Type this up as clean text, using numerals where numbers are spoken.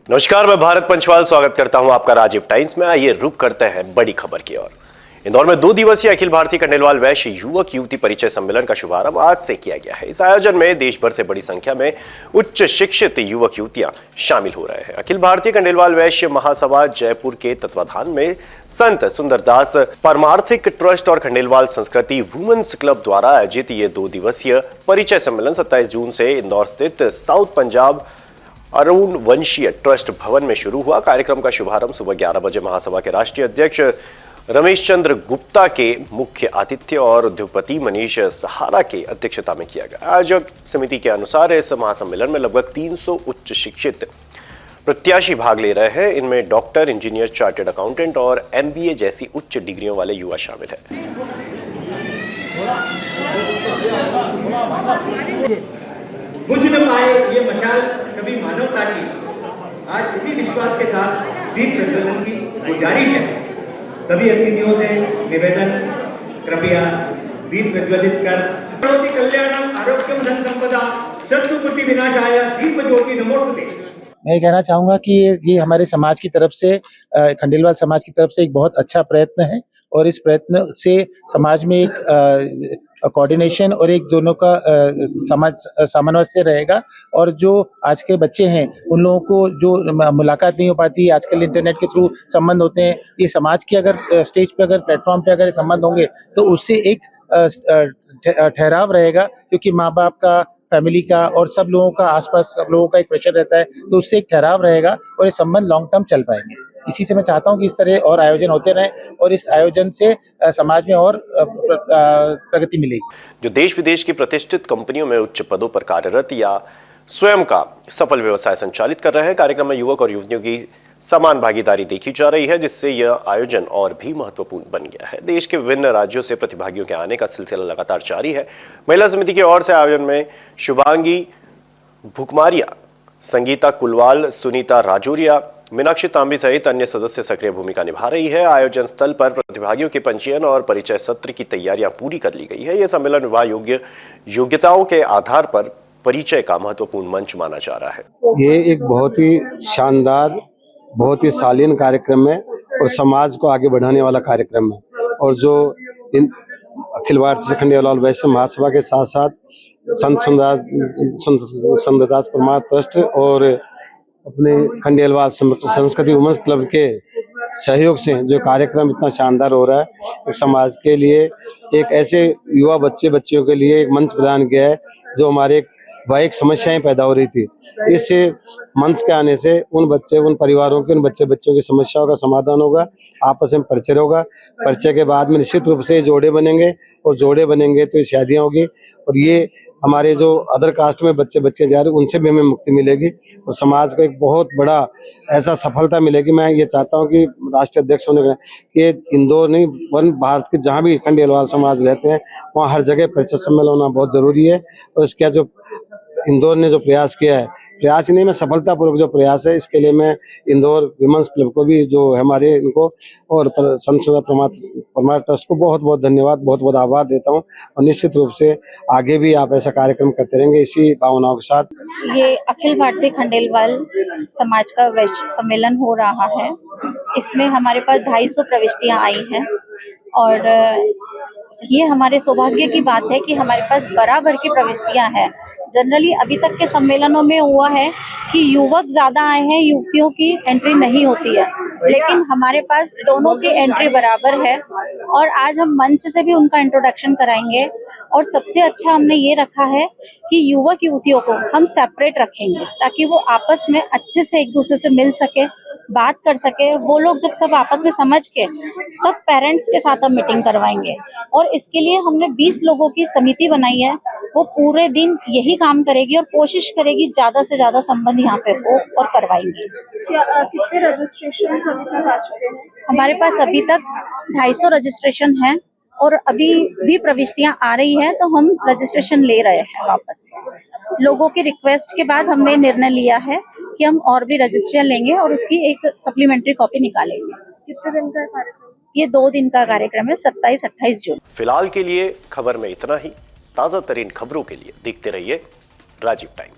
नमस्कार, मैं भारत पंचवाल स्वागत करता हूं आपका राजीव टाइम्स में। आइए रुक करते हैं बड़ी खबर की ओर। इंदौर में 2 दिवसीय अखिल भारतीय खंडेलवाल वैश्य युवक युवती परिचय सम्मेलन का शुभारंभ आज से किया गया है। इस आयोजन में देश भर से बड़ी संख्या में उच्च शिक्षित युवक युवतियां शामिल हो रहे हैं। अखिल भारतीय खंडेलवाल वैश्य महासभा जयपुर के तत्वाधान में संत सुंदरदास परमार्थिक ट्रस्ट और खंडेलवाल संस्कृति वुमेन्स क्लब द्वारा आयोजित ये 2 दिवसीय परिचय सम्मेलन 27 जून से इंदौर स्थित साउथ पंजाब अरुण वंशीय ट्रस्ट भवन में शुरू हुआ। कार्यक्रम का शुभारंभ सुबह 11 बजे महासभा के राष्ट्रीय अध्यक्ष रमेश चंद्र गुप्ता के मुख्य आतिथ्य और उद्योगपति मनीष सहारा के अध्यक्षता में किया गया। आयोजक समिति के अनुसार इस महासम्मेलन में लगभग 300 उच्च शिक्षित प्रत्याशी भाग ले रहे हैं। इनमें डॉक्टर, इंजीनियर, चार्टर्ड अकाउंटेंट और MBA जैसी उच्च डिग्रियों वाले युवा शामिल हैं। बुझ न पाए ये मशाल कभी मानवता की, आज इसी विश्वास के साथ दीप प्रज्वलन की गुजारिश है। सभी अतिथियों से निवेदन, कृपया दीप प्रज्वलित कर कल्याणम आरोग्यम धन संपदा शत्रुकुटि विनाशाय दीप ज्योति नमोस्तुते। मैं कहना चाहूँगा कि ये हमारे समाज की तरफ से, खंडेलवाल समाज की तरफ से एक बहुत अच्छा प्रयत्न है और इस प्रयत्न से समाज में एक कोऑर्डिनेशन और एक दोनों का समाज सामंजस्य रहेगा। और जो आज के बच्चे हैं उन लोगों को जो मुलाकात नहीं हो पाती, आजकल इंटरनेट के थ्रू संबंध होते हैं, ये समाज के अगर स्टेज पे, अगर प्लेटफॉर्म पे अगर संबंध होंगे तो उससे एक ठहराव रहेगा, क्योंकि माँ बाप का, फैमिली का और सब लोगों का, आसपास सब लोगों का एक प्रेशर रहता है, तो उससे एक ठहराव रहेगा और ये संबंध लॉन्ग टर्म चल पाएंगे। इसी से मैं चाहता हूँ कि इस तरह और आयोजन होते रहें और इस आयोजन से समाज में और प्रगति मिलेगी। जो देश विदेश की प्रतिष्ठित कंपनियों में उच्च पदों पर कार्यरत या स्वयं का सफल व्यवसाय संचालित कर रहे हैं। कार्यक्रम में युवक और युवतियों की समान भागीदारी देखी जा रही है, जिससे यह आयोजन और भी महत्वपूर्ण बन गया है। देश के विभिन्न राज्यों से प्रतिभागियों के आने का सिलसिला लगातार जारी है। महिला समिति की ओर से आयोजन में शुभांगी भुकमारिया, संगीता कुलवाल, सुनीता राजौरिया, मीनाक्षी तांबी सहित अन्य सदस्य सक्रिय भूमिका निभा रही है। आयोजन स्थल पर प्रतिभागियों के पंजीयन और परिचय सत्र की तैयारियां पूरी कर ली गई है। यह सम्मेलन विवाह योग्यताओं के आधार पर परिचय का महत्वपूर्ण मंच माना जा रहा है। ये एक बहुत ही शानदार, बहुत ही शालीन कार्यक्रम है और समाज को आगे बढ़ाने वाला कार्यक्रम है। और जो इन अखिल भारतीय खंडेलवाल वैश्य महासभा के साथ साथ संत सुंदरदास परमार्थ ट्रस्ट और अपने खंडेलवाल संस्कृति वुमेन्स क्लब के सहयोग से जो कार्यक्रम इतना शानदार हो रहा है, समाज के लिए एक ऐसे युवा बच्चियों के लिए एक मंच प्रदान किया है जो हमारे वह समस्याएं पैदा हो रही थी। इस मंच के आने से उन परिवारों के, उन बच्चों की समस्याओं का समाधान होगा, आपस में परिचय होगा। परिचय के बाद में निश्चित रूप से जोड़े बनेंगे और जोड़े बनेंगे तो शादियां होगी और ये हमारे जो अदर कास्ट में बच्चे जा रहे हैं उनसे भी हमें मुक्ति मिलेगी और समाज को एक बहुत बड़ा ऐसा सफलता मिलेगी। मैं ये चाहता हूँ कि राष्ट्रीय अध्यक्ष होने कि इंदौर नहीं, वन भारत के जहाँ भी खंडेलवाल समाज रहते हैं वहाँ हर जगह परिचय सम्मेलन होना बहुत जरूरी है। और इसका जो इंदौर ने जो प्रयास किया है, प्रयास ही नहीं, मैं सफलतापूर्वक जो प्रयास है, इसके लिए मैं इंदौर विमेंस क्लब को भी, जो हमारे इनको, और संत परमार्थ ट्रस्ट को बहुत बहुत धन्यवाद, बहुत बहुत आभार देता हूं। और निश्चित रूप से आगे भी आप ऐसा कार्यक्रम करते रहेंगे इसी भावनाओं के साथ। ये अखिल भारतीय खंडेलवाल समाज का वैश्विक सम्मेलन हो रहा है। इसमें हमारे पास 250 प्रविष्टियां आई हैं और ये हमारे सौभाग्य की बात है कि हमारे पास बराबर की प्रविष्टियां हैं। जनरली अभी तक के सम्मेलनों में हुआ है कि युवक ज्यादा आए हैं, युवतियों की एंट्री नहीं होती है, लेकिन हमारे पास दोनों की एंट्री बराबर है। और आज हम मंच से भी उनका इंट्रोडक्शन कराएंगे। और सबसे अच्छा हमने ये रखा है कि युवक युवतियों को हम सेपरेट रखेंगे ताकि वो आपस में अच्छे से एक दूसरे से मिल सके, बात कर सके। वो लोग जब सब आपस में समझ के, तब पेरेंट्स के साथ हम मीटिंग करवाएंगे। और इसके लिए हमने 20 लोगों की समिति बनाई है। वो पूरे दिन यही काम करेगी और कोशिश करेगी ज्यादा से ज्यादा संबंध यहाँ पे हो और करवाएंगे। कितने रजिस्ट्रेशन अभी तक आ चुके हैं? हमारे पास अभी तक 250 रजिस्ट्रेशन है और अभी भी प्रविष्टियां आ रही है, तो हम रजिस्ट्रेशन ले रहे हैं वापस। लोगों की रिक्वेस्ट के बाद हमने निर्णय लिया है कि हम और भी रजिस्ट्रेशन लेंगे और उसकी एक सप्लीमेंट्री कॉपी निकालेंगे। कितने दिन का कार्यक्रम? ये 2 दिन का कार्यक्रम है, 27-28 जून। फिलहाल के लिए खबर में इतना ही। ताजा तरीन खबरों के लिए देखते रहिए राजीव टाइम।